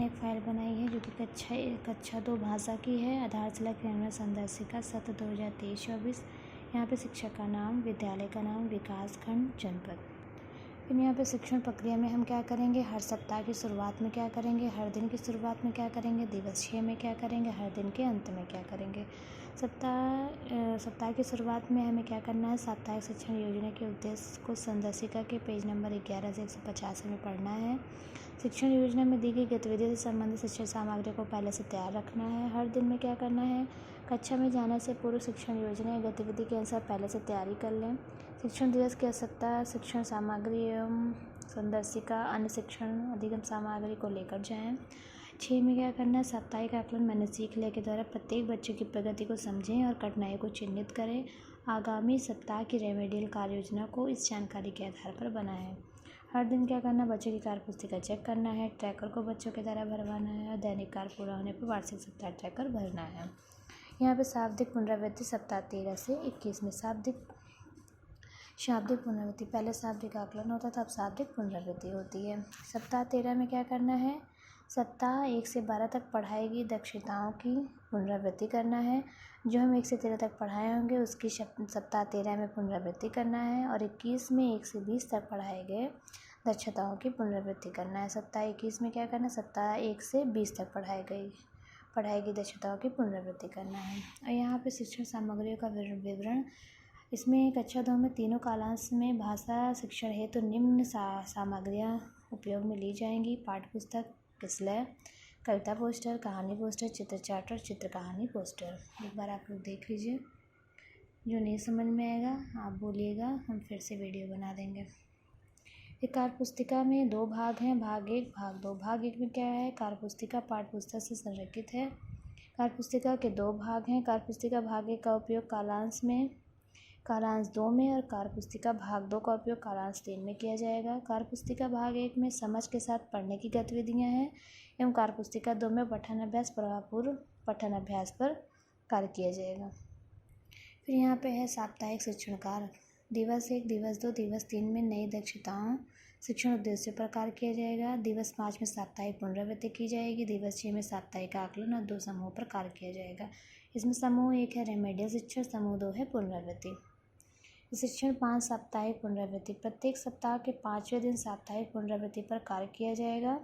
मैंने एक फ़ाइल बनाई है जो कि कक्षा 2 भाषा की है। आधारशिला क्रियान्वयन संदर्शिका सत्र 2023-24। यहाँ पे शिक्षक का नाम, विद्यालय का नाम, विकास खंड, जनपद। फिर यहाँ पे शिक्षण प्रक्रिया में हम क्या करेंगे, हर सप्ताह की शुरुआत में क्या करेंगे, हर दिन की शुरुआत में क्या करेंगे, दिवस 6 में क्या करेंगे, हर दिन के अंत में क्या करेंगे। सप्ताह की शुरुआत में हमें क्या करना है, साप्ताहिक शिक्षण योजना के उद्देश्य को संदर्शिका के पेज नंबर 11 से 150 में पढ़ना है। शिक्षण योजना में दी गई गतिविधि से संबंधित शिक्षण सामग्री को पहले से तैयार रखना है। हर दिन में क्या करना है, कक्षा में जाने से पूर्व शिक्षण योजना या गतिविधि के अनुसार पहले से तैयारी कर लें। शिक्षण दिवस की आवश्यकता शिक्षण सामग्री एवं संदर्शिका अन्य शिक्षण अधिगम सामग्री को लेकर जाएं। 6 में क्या करना है, साप्ताहिक आकलन मैंने सीख लिया के द्वारा प्रत्येक बच्चे की प्रगति को समझें और कठिनाई को चिन्हित करें। आगामी सप्ताह की रेमेडियल कार्य योजना को इस जानकारी के आधार पर बनाएं। हर दिन क्या करना, बच्चों की कार्य पुस्तिका चेक करना है, ट्रैकर को बच्चों के द्वारा भरवाना है और दैनिक कार्य पूरा होने पर वार्षिक सप्ताह ट्रैकर भरना है। यहाँ पे शाब्दिक पुनरावृत्ति सप्ताह 13 से 21 में शाब्दिक पुनरावृत्ति, पहले शाब्दिक आकलन होता था, अब शाब्दिक पुनरावृत्ति होती है। सप्ताह 13 में क्या करना है, सप्ताह 1 से 12 तक पढ़ाई गई दक्षताओं की पुनरावृत्ति करना है। जो हम 1 से 13 तक पढ़ाए होंगे उसकी सप्ताह 13 में पुनरावृत्ति करना है और 21 में 1 से 20 तक पढ़ाए गए दक्षताओं की पुनरावृत्ति करना है। सप्ताह 21 में क्या करना है, सप्ताह 1 से 20 तक पढ़ाई गई दक्षताओं की पुनरावृत्ति करना है। और यहाँ पे शिक्षण सामग्रियों का विवरण, इसमें कक्षा 2 में तीनों कालांश में भाषा शिक्षण हेतु तो निम्न सामग्रियाँ उपयोग में ली जाएंगी। पाठ्य पुस्तक, किसलय, कविता पोस्टर, कहानी पोस्टर, चित्र चार्ट और चित्र कहानी पोस्टर। एक बार आप लोग देख लीजिए, जो नहीं समझ में आएगा आप बोलिएगा, हम फिर से वीडियो बना देंगे। एक कार्य पुस्तिका में 2 भाग हैं, भाग 1, भाग 2। भाग 1 में क्या है, कार्य पुस्तिका पाठ्य पुस्तक से संरेखित है। कार्य पुस्तिका के 2 भाग हैं। कार्य पुस्तिका भाग 1 का उपयोग कालांश 2 में और कार्य पुस्तिका भाग 2 का उपयोग कालांश 3 में किया जाएगा। कार्य पुस्तिका भाग 1 में समझ के साथ पढ़ने की गतिविधियाँ हैं एवं कार्य पुस्तिका 2 में पठन अभ्यास, प्रभावपूर्ण पठन अभ्यास पर कार्य किया जाएगा। फिर यहाँ पे है साप्ताहिक शिक्षण कार्य। दिवस 1, दिवस 2, दिवस 3 में नई दक्षताओं शिक्षण उद्देश्य पर कार्य किया जाएगा। दिवस 5 में साप्ताहिक पुनरावृत्ति की जाएगी। दिवस 6 में साप्ताहिक आकलन और 2 समूह पर कार्य किया जाएगा। इसमें समूह 1 है रेमेडियल शिक्षण, समूह 2 है पुनरावृत्ति। शिक्षण 5 साप्ताहिक पुनरावृत्ति, प्रत्येक सप्ताह के 5वें दिन साप्ताहिक पुनरावृत्ति पर कार्य किया जाएगा।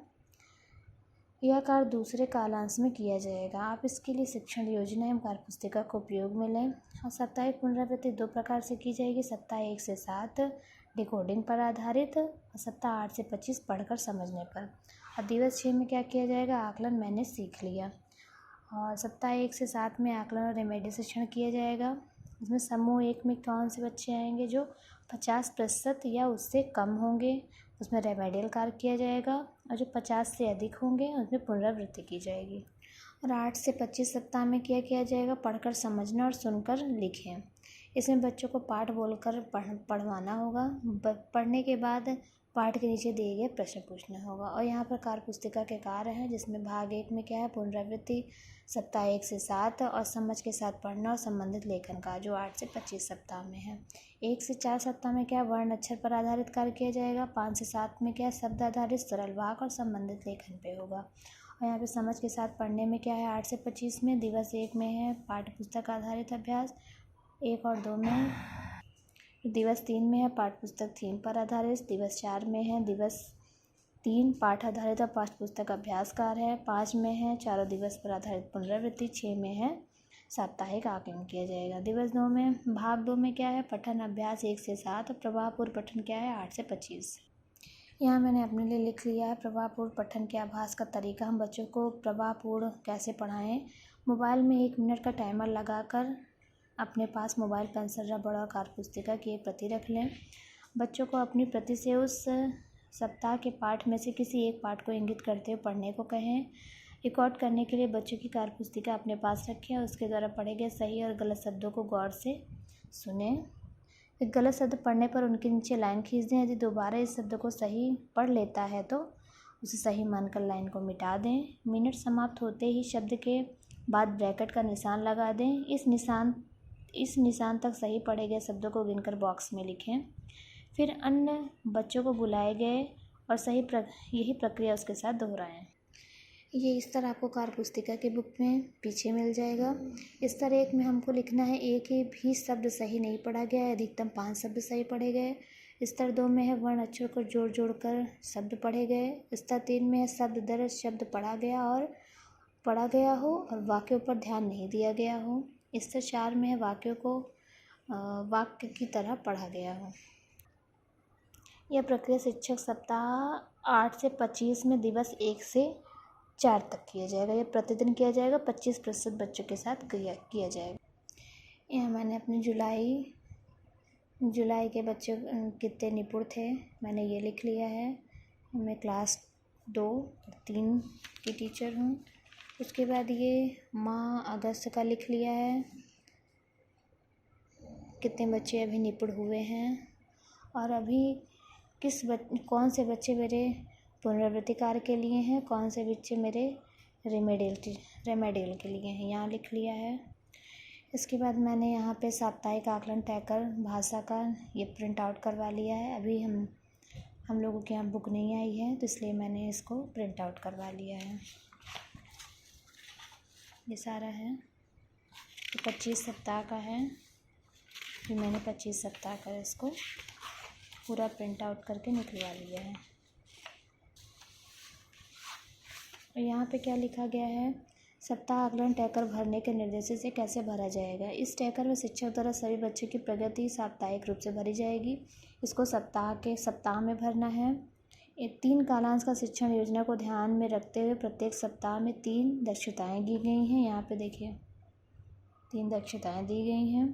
यह कार्य दूसरे कालांश में किया जाएगा। आप इसके लिए शिक्षण योजना एवं कार्य पुस्तिका को उपयोग में लें। और साप्ताहिक पुनरावृत्ति 2 प्रकार से की जाएगी, सप्ताह 1 से 7 डिकोडिंग पर आधारित और सप्ताह 8 से 25 पढ़कर समझने पर। और दिवस 6 में क्या किया जाएगा, आकलन मैंने सीख लिया। और सप्ताह 1 से 7 में आकलन और रेमेडियल शिक्षण किया जाएगा। इसमें समूह 1 में कौन से बच्चे आएंगे, जो 50% या उससे कम होंगे, उसमें रेमेडियल कार्य किया जाएगा। और जो 50 से अधिक होंगे उसमें पुनरावृत्ति की जाएगी। और 8 से 25 सप्ताह में क्या किया जाएगा, पढ़कर समझना और सुनकर लिखें। इसमें बच्चों को पाठ बोलकर पढ़वाना होगा। पढ़ने के बाद पाठ के नीचे दिए गए प्रश्न पूछना होगा। और यहाँ पर कार्य पुस्तिका के कार्य हैं, जिसमें भाग 1 में क्या है, पुनरावृत्ति सप्ताह 1 से 7 और समझ के साथ पढ़ना और संबंधित लेखन का, जो 8 से 25 सप्ताह में है। 1 से 4 सप्ताह में क्या, वर्ण अक्षर पर आधारित कार्य किया जाएगा। 5 से 7 में क्या, शब्द आधारित सरल वाक और संबंधित लेखन पे होगा। और यहाँ पे समझ के साथ पढ़ने में क्या है, 8 से 25 में दिवस 1 में है पाठ्य पुस्तक आधारित अभ्यास 1 और 2 में। दिवस 3 में है पाठ्य पुस्तक थीम पर आधारित। दिवस 4 में है दिवस 3 पाठ आधारित और पाठ्य पुस्तक अभ्यास कार्य है। 5 में है चारों दिवस पर आधारित पुनरावृत्ति। 6 में है साप्ताहिक आकलन किया जाएगा। दिवस 2 में, भाग 2 में क्या है, पठन अभ्यास 1 से 7 और प्रभावपूर्ण पठन क्या है, 8 से 25। यहाँ मैंने अपने लिए लिख लिया है प्रभावपूर्ण पठन के आभास का तरीका। हम बच्चों को प्रभावपूर्ण कैसे पढ़ाएं। मोबाइल में 1 मिनट का टाइमर लगाकर अपने पास मोबाइल, पेंसिल, रबड़ और कार्य पुस्तिका की एक प्रति रख लें। बच्चों को अपनी प्रति से उस सप्ताह के पाठ में से किसी एक पाठ को इंगित करते हुए पढ़ने को कहें। रिकॉर्ड करने के लिए बच्चों की कार्य पुस्तिका अपने पास रखें और उसके द्वारा पढ़े गए सही और गलत शब्दों को गौर से सुने। एक गलत शब्द पढ़ने पर उनके नीचे लाइन खींच दें। यदि दोबारा इस शब्द को सही पढ़ लेता है तो उसे सही मानकर लाइन को मिटा दें। मिनट समाप्त होते ही शब्द के बाद ब्रैकेट का निशान लगा दें। इस निशान तक सही पढ़े गए शब्दों को गिनकर बॉक्स में लिखें। फिर अन्य बच्चों को बुलाए गए और यही प्रक्रिया उसके साथ दोहराएं। ये इस तरह आपको कार्य पुस्तिका की बुक में पीछे मिल जाएगा। स्तर 1 में हमको लिखना है एक ही भी शब्द सही नहीं पढ़ा गया है, अधिकतम 5 शब्द सही पढ़े गए। स्तर 2 में है वर्ण अक्षर को जोड़ जोड़ कर शब्द पढ़े गए। स्तर 3 में है शब्द दर शब्द पढ़ा गया हो और वाक्यों पर ध्यान नहीं दिया गया हो। स्तर 4 में है वाक्यों को वाक्य की तरह पढ़ा गया हो। यह प्रक्रिया शिक्षक सप्ताह 8 से 25 में दिवस 1 से 4 तक किया जाएगा। यह प्रतिदिन किया जाएगा, 25% बच्चों के साथ किया जाएगा। यह मैंने अपने जुलाई के बच्चे कितने निपुण थे मैंने ये लिख लिया है। मैं क्लास 2 और 3 की टीचर हूँ। उसके बाद ये माह अगस्त का लिख लिया है, कितने बच्चे अभी निपुण हुए हैं और अभी कौन से बच्चे मेरे पुनरावृत्ति कार्य के लिए हैं, कौन से बच्चे मेरे रेमेडियल के लिए हैं, यहाँ लिख लिया है। इसके बाद मैंने यहाँ पे साप्ताहिक आकलन टैकर भाषा का ये प्रिंट आउट करवा लिया है। अभी हम लोगों के यहाँ बुक नहीं आई है तो इसलिए मैंने इसको प्रिंट आउट करवा लिया है। ये सारा है, तो 25 सप्ताह का है। फिर मैंने 25 सप्ताह का इसको पूरा प्रिंट आउट करके निकलवा लिया है। और यहाँ पे क्या लिखा गया है, सप्ताह आकलन टैकर भरने के निर्देश से कैसे भरा जाएगा। इस टैकर में शिक्षक द्वारा सभी बच्चों की प्रगति साप्ताहिक रूप से भरी जाएगी। इसको सप्ताह में भरना है। 3 कालांश का शिक्षण योजना को ध्यान में रखते हुए प्रत्येक सप्ताह में 3 दक्षताएँ दी गई हैं। यहाँ पे देखिए 3 दक्षताएँ दी गई हैं।